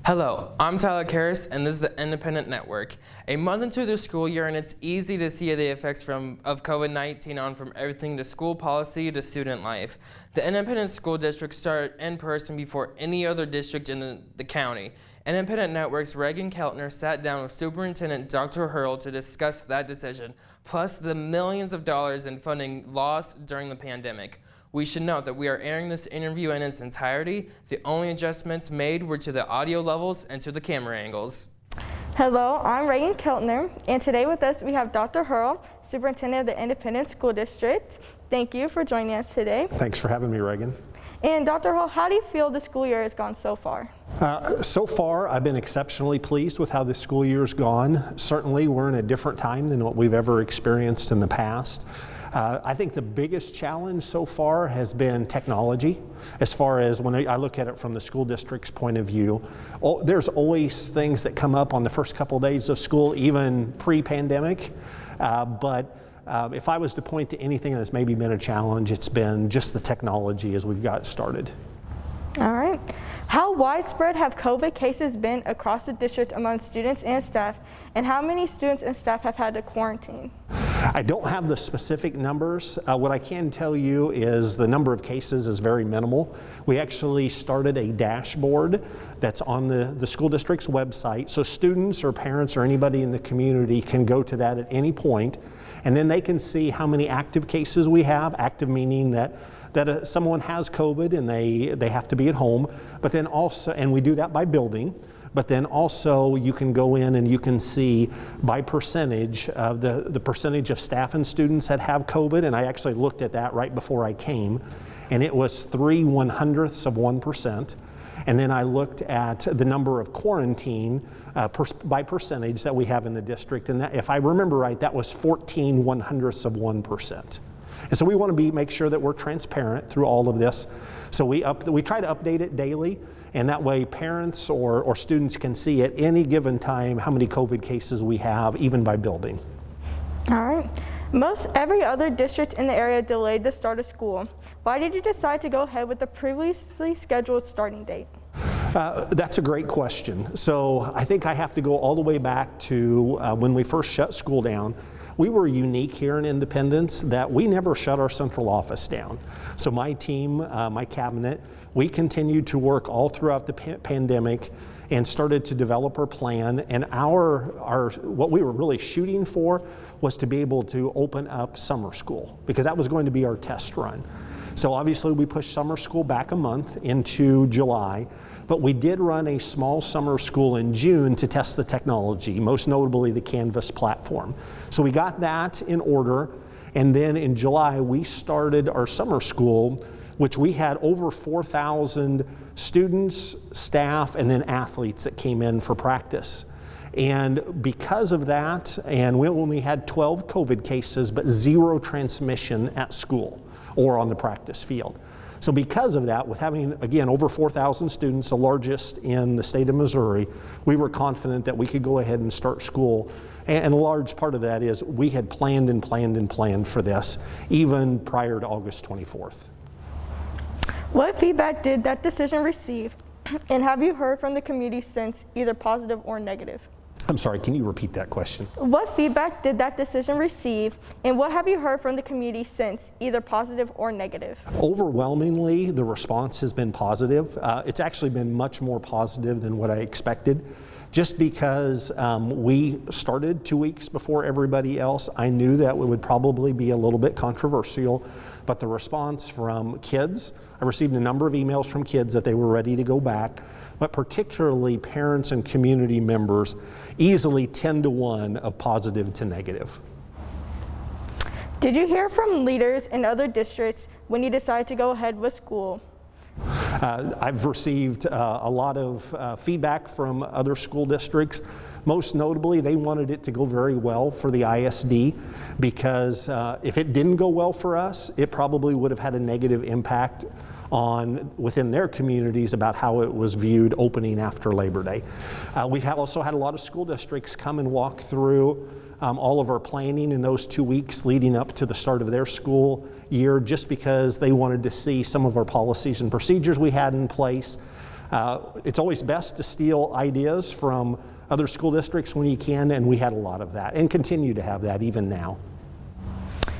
Hello, I'm Tyler Karras, and this is the Independent Network. A month into the school year, and it's easy to see the effects of COVID-19 on from everything to school policy to student life. The Independent School District started in person before any other district in the county. Independent Network's Reagan Keltner sat down with Superintendent Dr. Herl to discuss that decision, plus the millions of dollars in funding lost during the pandemic. We should note that we are airing this interview in its entirety. The only adjustments made were to the audio levels and to the camera angles. Hello, I'm Reagan Keltner, and today with us we have Dr. Herl, Superintendent of the Independent School District. Thank you for joining us today. Thanks for having me, Reagan. And Dr. Herl, how do you feel the school year has gone so far? So far, I've been exceptionally pleased with how the school year's gone. Certainly, we're in a different time than what we've ever experienced in the past. I think the biggest challenge so far has been technology. As far as when I look at it from the school district's point of view, there's always things that come up on the first couple of days of school, even pre-pandemic. But if I was to point to anything that's maybe been a challenge, it's been just the technology as we've got started. All right. How widespread have COVID cases been across the district among students and staff, and how many students and staff have had to quarantine? I don't have the specific numbers. What I can tell you is the number of cases is very minimal. We actually started a dashboard that's on the school district's website, so students or parents or anybody in the community can go to that at any point, and then they can see how many active cases we have, active meaning that someone has COVID and they have to be at home, but then also, and we do that by building, but then also you can go in and you can see by percentage the percentage of staff and students that have COVID, and I actually looked at that right before I came, and it was 0.03%. And then I looked at the number of quarantine by percentage that we have in the district, and that, if I remember right, that was 0.14%. And so we want to make sure that we're transparent through all of this. So we try to update it daily, and that way parents or students can see at any given time how many COVID cases we have, even by building. All right. Most every other district in the area delayed the start of school. Why did you decide to go ahead with the previously scheduled starting date? That's a great question. So I think I have to go all the way back to when we first shut school down. We were unique here in Independence that we never shut our central office down. So my team, my cabinet, we continued to work all throughout the pandemic and started to develop our plan. And what we were really shooting for was to be able to open up summer school, because that was going to be our test run. So obviously we pushed summer school back a month into July, but we did run a small summer school in June to test the technology, most notably the Canvas platform. So we got that in order, and then in July we started our summer school, which we had over 4,000 students, staff, and then athletes that came in for practice. And because of that, and we only had 12 COVID cases, but 0 transmission at school or on the practice field. So because of that, with having, again, over 4,000 students, the largest in the state of Missouri, we were confident that we could go ahead and start school. And a large part of that is we had planned and planned and planned for this, even prior to August 24th. What feedback did that decision receive, and have you heard from the community since, either positive or negative? I'm sorry, can you repeat that question? What feedback did that decision receive, and what have you heard from the community since, either positive or negative? Overwhelmingly, the response has been positive. It's actually been much more positive than what I expected. Just because we started 2 weeks before everybody else, I knew that it would probably be a little bit controversial, but the response from kids, I received a number of emails from kids that they were ready to go back, but particularly parents and community members, easily 10 to 1 of positive to negative. Did you hear from leaders in other districts when you decided to go ahead with school? I've received a lot of feedback from other school districts. Most notably, they wanted it to go very well for the ISD, because if it didn't go well for us, it probably would have had a negative impact within their communities about how it was viewed opening after Labor Day. We've also had a lot of school districts come and walk through all of our planning in those 2 weeks leading up to the start of their school year, just because they wanted to see some of our policies and procedures we had in place. It's always best to steal ideas from other school districts when you can, and we had a lot of that and continue to have that even now.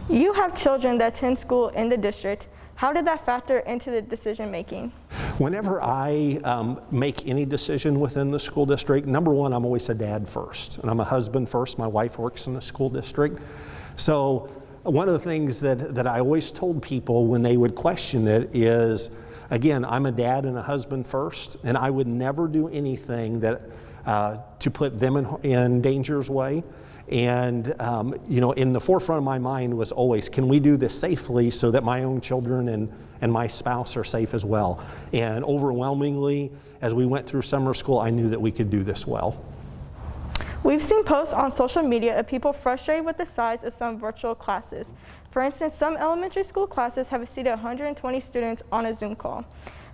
You have children that attend school in the district. How did that factor into the decision making? Whenever I make any decision within the school district, number one, I'm always a dad first, and I'm a husband first. My wife works in the school district. So one of the things that I always told people when they would question it is, again, I'm a dad and a husband first, and I would never do anything that to put them in danger's way. And you know, in the forefront of my mind was always, can we do this safely so that my own children and my spouse are safe as well? And overwhelmingly, as we went through summer school, I knew that we could do this well. We've seen posts on social media of people frustrated with the size of some virtual classes. For instance, some elementary school classes have exceeded 120 students on a Zoom call.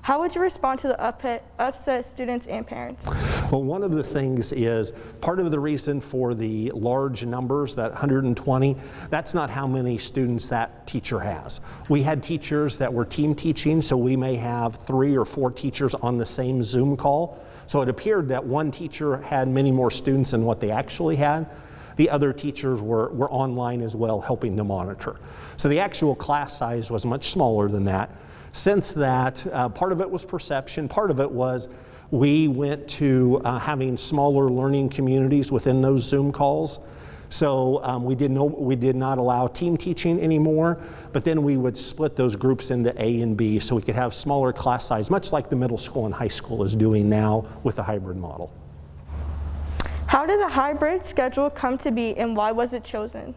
How would you respond to the upset students and parents? Well, one of the things is, part of the reason for the large numbers, that 120, that's not how many students that teacher has. We had teachers that were team teaching, so we may have 3 or 4 teachers on the same Zoom call. So it appeared that one teacher had many more students than what they actually had. The other teachers were online as well, helping to monitor. So the actual class size was much smaller than that. Since that, part of it was perception, part of it was we went to having smaller learning communities within those Zoom calls. So we did not allow team teaching anymore, but then we would split those groups into A and B so we could have smaller class size, much like the middle school and high school is doing now with the hybrid model. How did the hybrid schedule come to be, and why was it chosen?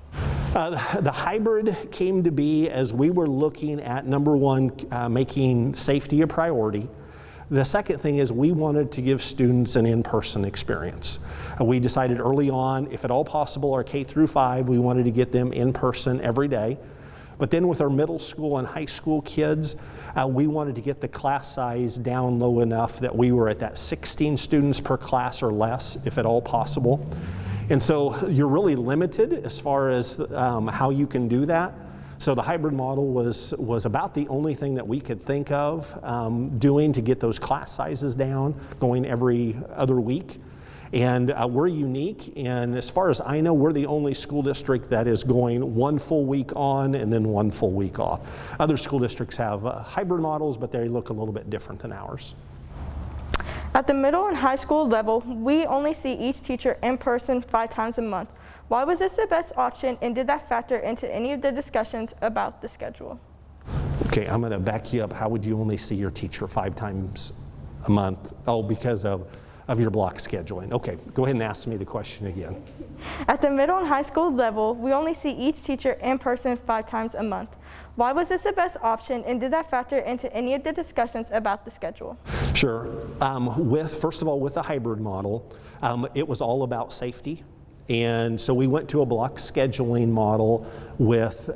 The hybrid came to be as we were looking at, number one, making safety a priority. The second thing is we wanted to give students an in-person experience. We decided early on, if at all possible, our K through 5, we wanted to get them in person every day. But then with our middle school and high school kids, we wanted to get the class size down low enough that we were at that 16 students per class or less, if at all possible. And so you're really limited as far as how you can do that. So the hybrid model was about the only thing that we could think of doing to get those class sizes down, going every other week. And we're unique, and as far as I know, we're the only school district that is going 1 full week on and then 1 full week off. Other school districts have hybrid models, but they look a little bit different than ours. At the middle and high school level, we only see each teacher in person 5 times a month. Why was this the best option, and did that factor into any of the discussions about the schedule? Okay, I'm going to back you up. How would you only see your teacher 5 times a month? Oh, because of your block scheduling. Okay, go ahead and ask me the question again. At the middle and high school level, we only see each teacher in person 5 times a month. Why was this the best option, and did that factor into any of the discussions about the schedule? Sure. First of all, with the hybrid model, it was all about safety. And so we went to a block scheduling model with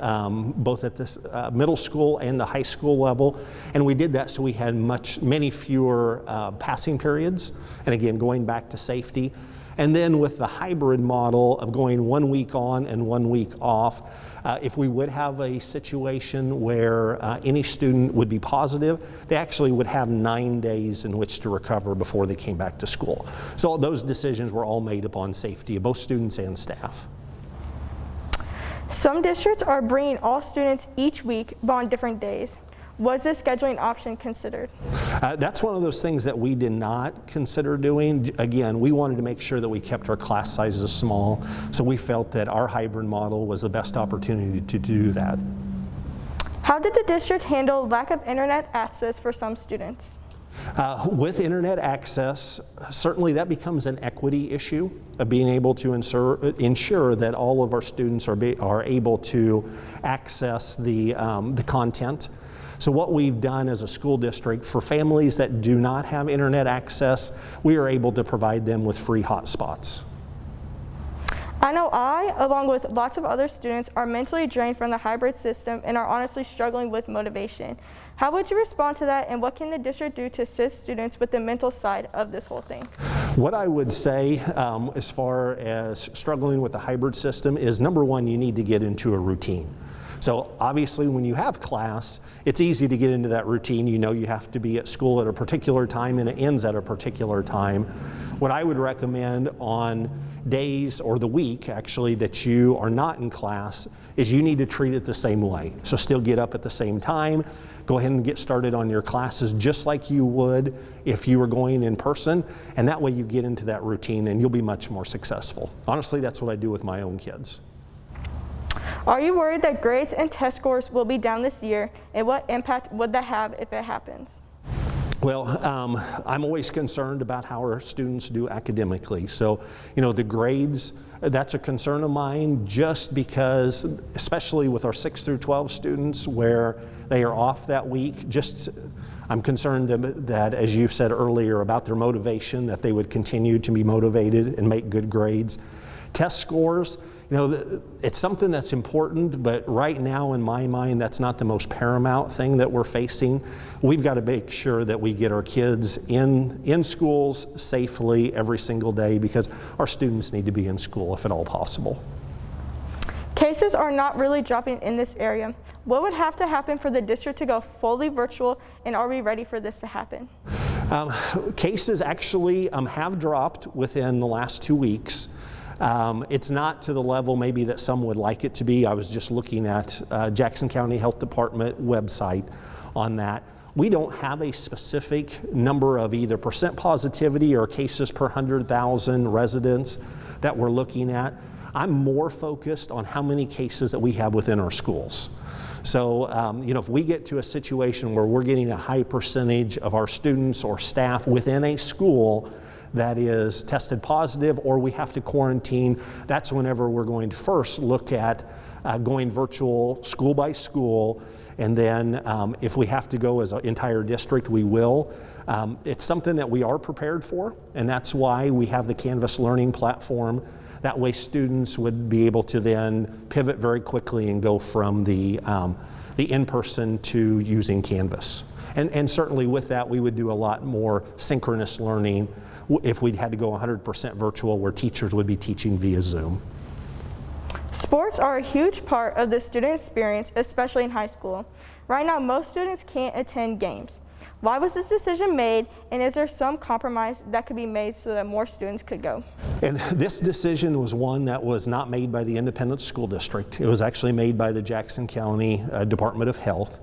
both at the middle school and the high school level. And we did that so we had many fewer passing periods. And again, going back to safety. And then with the hybrid model of going 1 week on and 1 week off, if we would have a situation where any student would be positive, they actually would have 9 days in which to recover before they came back to school. So those decisions were all made upon safety of both students and staff. Some districts are bringing all students each week, but on different days. Was this scheduling option considered? That's one of those things that we did not consider doing. Again, we wanted to make sure that we kept our class sizes small, so we felt that our hybrid model was the best opportunity to do that. How did the district handle lack of internet access for some students? With internet access, certainly that becomes an equity issue of being able to ensure that all of our students are able to access the content. So what we've done as a school district for families that do not have internet access, we are able to provide them with free hotspots. I know I, along with lots of other students, are mentally drained from the hybrid system and are honestly struggling with motivation. How would you respond to that, and what can the district do to assist students with the mental side of this whole thing? What I would say as far as struggling with the hybrid system is, number one, you need to get into a routine. So obviously when you have class, it's easy to get into that routine. You know you have to be at school at a particular time and it ends at a particular time. What I would recommend on days or the week actually that you are not in class is you need to treat it the same way. So still get up at the same time, go ahead and get started on your classes just like you would if you were going in person, and that way you get into that routine and you'll be much more successful. Honestly, that's what I do with my own kids. Are you worried that grades and test scores will be down this year, and what impact would that have if it happens? Well, I'm always concerned about how our students do academically. So, the grades, that's a concern of mine just because, especially with our 6 through 12 students where they are off that week, I'm concerned that, as you said earlier, about their motivation, that they would continue to be motivated and make good grades. Test scores, it's something that's important, but right now in my mind, that's not the most paramount thing that we're facing. We've got to make sure that we get our kids in schools safely every single day because our students need to be in school if at all possible. Cases are not really dropping in this area. What would have to happen for the district to go fully virtual, and are we ready for this to happen? Cases actually have dropped within the last 2 weeks. It's not to the level maybe that some would like it to be. I was just looking at Jackson County Health Department website on that. We don't have a specific number of either percent positivity or cases per 100,000 residents that we're looking at. I'm more focused on how many cases that we have within our schools. So, if we get to a situation where we're getting a high percentage of our students or staff within a school that is tested positive or we have to quarantine, that's whenever we're going to first look at going virtual school by school, and then if we have to go as an entire district, we will. It's something that we are prepared for, and that's why we have the Canvas learning platform. That way students would be able to then pivot very quickly and go from the in-person to using Canvas. And certainly with that, we would do a lot more synchronous learning if we'd had to go 100% virtual, where teachers would be teaching via Zoom. Sports are a huge part of the student experience, especially in high school. Right now, most students can't attend games. Why was this decision made, and is there some compromise that could be made so that more students could go? And this decision was one that was not made by the independent school district. It was actually made by the Jackson County Department of Health.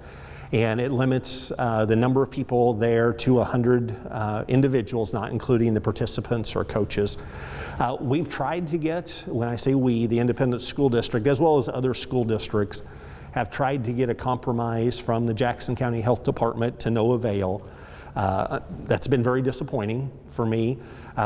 And it limits the number of people there to 100 individuals, not including the participants or coaches. We've tried to get, when I say we, the independent school district, as well as other school districts, have tried to get a compromise from the Jackson County Health Department to no avail. That's been very disappointing for me.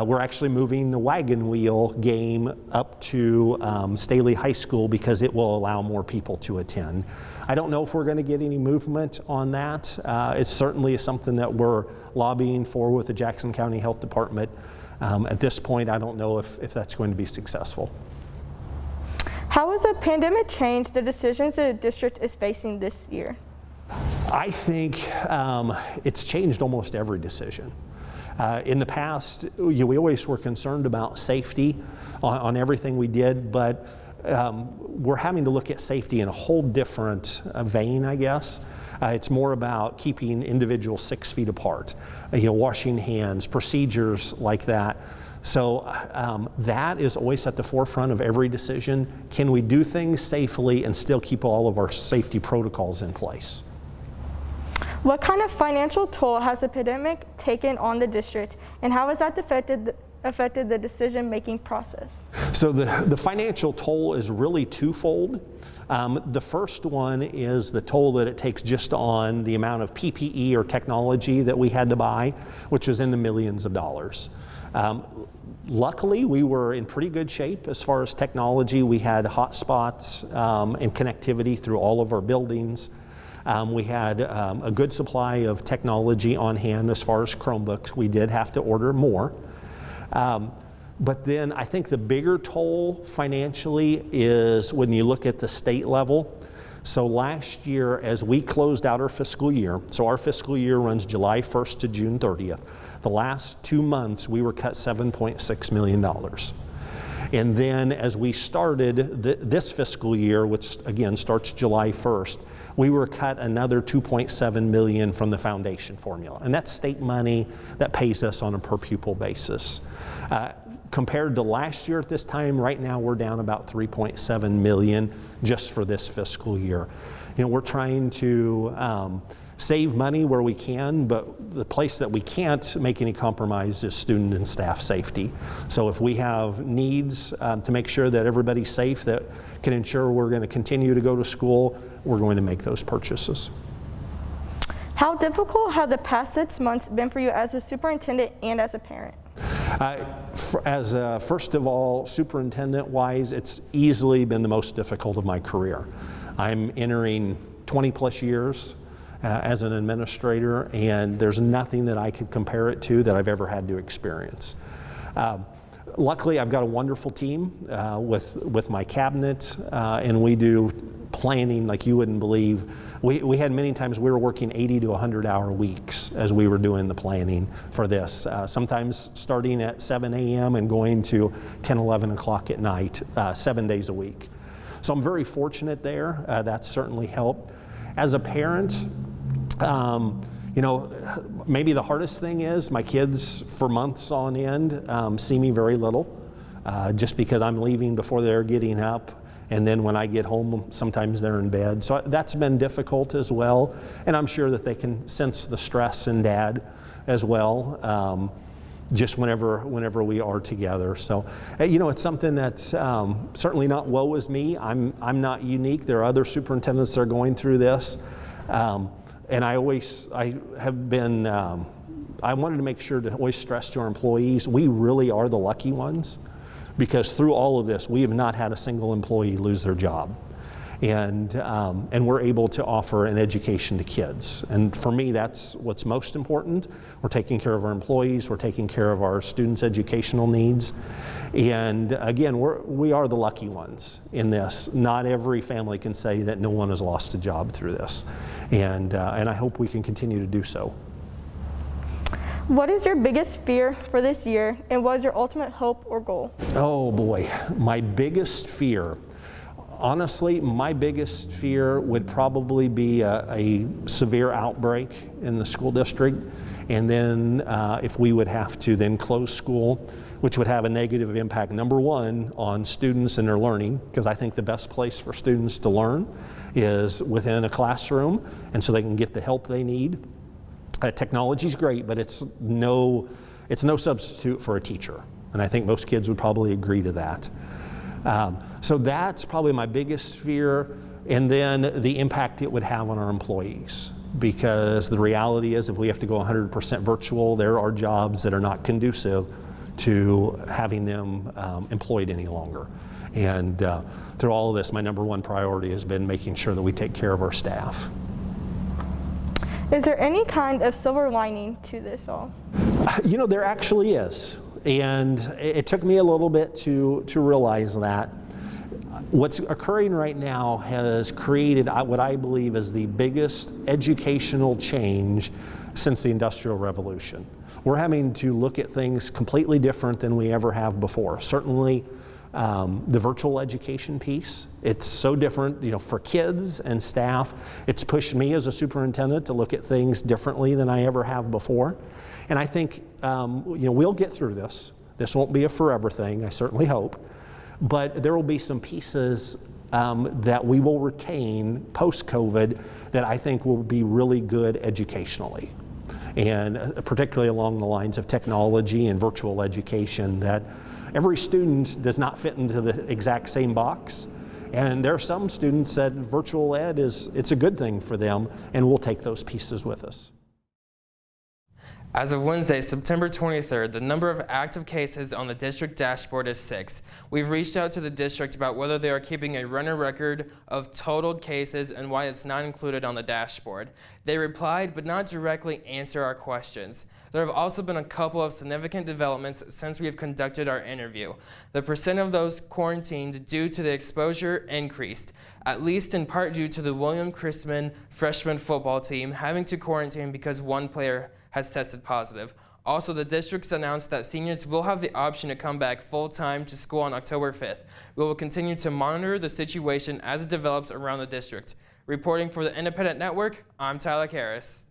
We're actually moving the wagon wheel game up to Staley High School because it will allow more people to attend. I don't know if we're going to get any movement on that. It certainly is something that we're lobbying for with the Jackson County Health Department. At this point, I don't know if that's going to be successful. How has the pandemic changed the decisions that the district is facing this year? I think it's changed almost every decision. In the past, we always were concerned about safety on everything we did, but we're having to look at safety in a whole different vein, I guess. It's more about keeping individuals 6 feet apart, washing hands, procedures like that. So that is always at the forefront of every decision. Can we do things safely and still keep all of our safety protocols in place? What kind of financial toll has the pandemic taken on the district, and how has that affected the decision-making process? So the financial toll is really twofold. The first one is the toll that it takes just on the amount of PPE or technology that we had to buy, which was in the millions of dollars. Luckily, we were in pretty good shape as far as technology. We had hotspots and connectivity through all of our buildings. We had a good supply of technology on hand as far as Chromebooks. We did have to order more. But then I think the bigger toll financially is when you look at the state level. So last year, as we closed out our fiscal year, so our fiscal year runs July 1st to June 30th. The last 2 months, we were cut $7.6 million. And then as we started this fiscal year, which again starts July 1st, we were cut another $2.7 million from the foundation formula. And that's state money that pays us on a per pupil basis. Compared to last year at this time, right now we're down about $3.7 million just for this fiscal year. You know, we're trying to save money where we can, but the place that we can't make any compromise is student and staff safety. So if we have needs to make sure that everybody's safe, that can ensure we're going to continue to go to school, we're going to make those purchases. How difficult have the past 6 months been for you as a superintendent and as a parent? First of all, superintendent-wise, it's easily been the most difficult of my career. I'm entering 20 plus years as an administrator, and there's nothing that I could compare it to that I've ever had to experience. Luckily, I've got a wonderful team with my cabinet, and we do planning like you wouldn't believe. We had many times we were working 80 to 100-hour weeks as we were doing the planning for this, sometimes starting at 7 a.m. and going to 10, 11 o'clock at night, 7 days a week. So I'm very fortunate there. That's certainly helped. As a parent, you know, maybe the hardest thing is my kids for months on end see me very little, just because I'm leaving before they're getting up. And then when I get home, sometimes they're in bed. So that's been difficult as well. And I'm sure that they can sense the stress in Dad as well, just whenever we are together. So, you know, it's something that's certainly not woe is me. I'm not unique. There are other superintendents that are going through this. And I wanted to make sure to always stress to our employees, we really are the lucky ones, because through all of this, we have not had a single employee lose their job. And we're able to offer an education to kids. And for me, that's what's most important. We're taking care of our employees, we're taking care of our students' educational needs. And again, we are the lucky ones in this. Not every family can say that no one has lost a job through this. And I hope we can continue to do so. What is your biggest fear for this year, and what is your ultimate hope or goal? Oh boy, my biggest fear. Honestly, my biggest fear would probably be a severe outbreak in the school district, and then if we would have to then close school, which would have a negative impact, number one, on students and their learning, because I think the best place for students to learn is within a classroom, and so they can get the help they need. Technology is great, but it's no substitute for a teacher, and I think most kids would probably agree to that. So that's probably my biggest fear, and then the impact it would have on our employees, because the reality is if we have to go 100% virtual, there are jobs that are not conducive to having them employed any longer. And through all of this, my number one priority has been making sure that we take care of our staff. Is there any kind of silver lining to this all? You know, there actually is. And it took me a little bit to realize that. What's occurring right now has created what I believe is the biggest educational change since the Industrial Revolution. We're having to look at things completely different than we ever have before. Certainly, the virtual education piece, it's so different, you know, for kids and staff. It's pushed me as a superintendent to look at things differently than I ever have before. And I think, you know, we'll get through this. This won't be a forever thing, I certainly hope. But there will be some pieces that we will retain post-COVID that I think will be really good educationally. And particularly along the lines of technology and virtual education, that every student does not fit into the exact same box. And there are some students that virtual ed it's a good thing for them, and we'll take those pieces with us. As of Wednesday, September 23rd, the number of active cases on the district dashboard is 6. We've reached out to the district about whether they are keeping a runner record of totaled cases and why it's not included on the dashboard. They replied, but not directly answer our questions. There have also been a couple of significant developments since we have conducted our interview. The percent of those quarantined due to the exposure increased, at least in part due to the William Chrisman freshman football team having to quarantine because one player has tested positive. Also, the district's announced that seniors will have the option to come back full-time to school on October 5th. We will continue to monitor the situation as it develops around the district. Reporting for the Independent Network, I'm Tyler Harris.